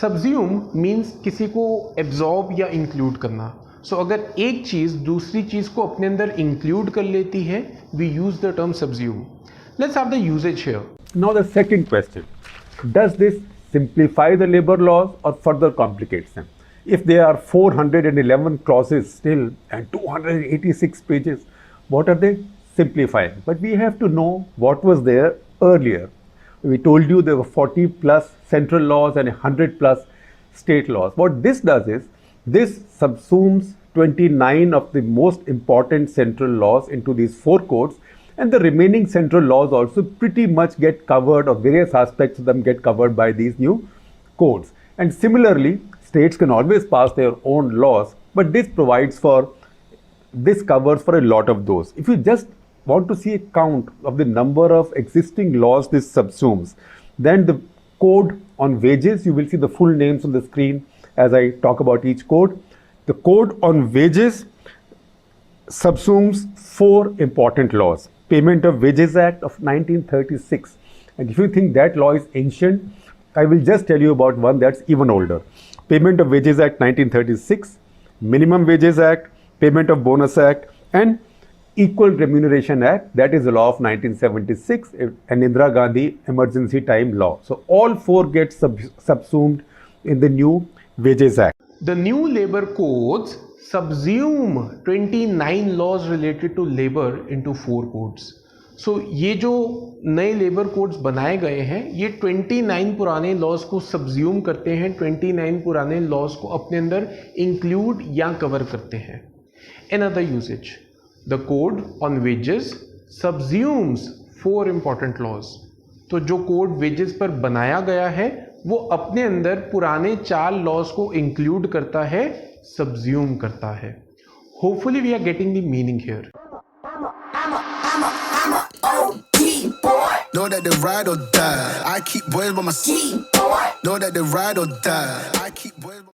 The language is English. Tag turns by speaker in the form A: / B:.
A: Subsume means किसी को absorb या include करना. So अगर एक चीज़ दूसरी चीज़ को अपने अंदर include कर लेती है, we use the term subsume. Let's have the usage here.
B: Now the second question, does this simplify the labor laws or further complicates them? If there are 411 clauses still and 286 pages, what are they simplifying? But we have to know what was there earlier. We told you there were 40 plus central laws and 100 plus state laws. What this does is, this subsumes 29 of the most important central laws into these 4 codes, and the remaining central laws also pretty much get covered, or various aspects of them get covered by these new codes. And similarly, states can always pass their own laws, but this covers for a lot of those. If you just want to see a count of the number of existing laws this subsumes, then the code on wages, you will see the full names on the screen as I talk about each code. The code on wages subsumes 4 important laws. Payment of Wages Act of 1936. And if you think that law is ancient, I will just tell you about one that's even older. Payment of Wages Act 1936, Minimum Wages Act, Payment of Bonus Act, and Equal Remuneration Act, that is the law of 1976, and Indira Gandhi Emergency Time Law. So all 4 get subsumed in the new Wages Act.
A: The new labor codes subsume 29 laws related to labor into 4 codes. So ये जो नए labour codes बनाए गए हैं, ये 29 पुराने laws को सबज्यूम करते हैं, 29 पुराने लॉज को अपने अंदर इंक्लूड या कवर करते हैं. Another usage, the code on wages subsumes 4 important laws. तो जो कोड वेजेस पर बनाया गया है वो अपने अंदर पुराने 4 लॉज को इंक्लूड करता है, subsume करता है. Hopefully we are getting the meaning here.
C: Know that they ride or die. I keep boys by my side. Know that they ride or die. I keep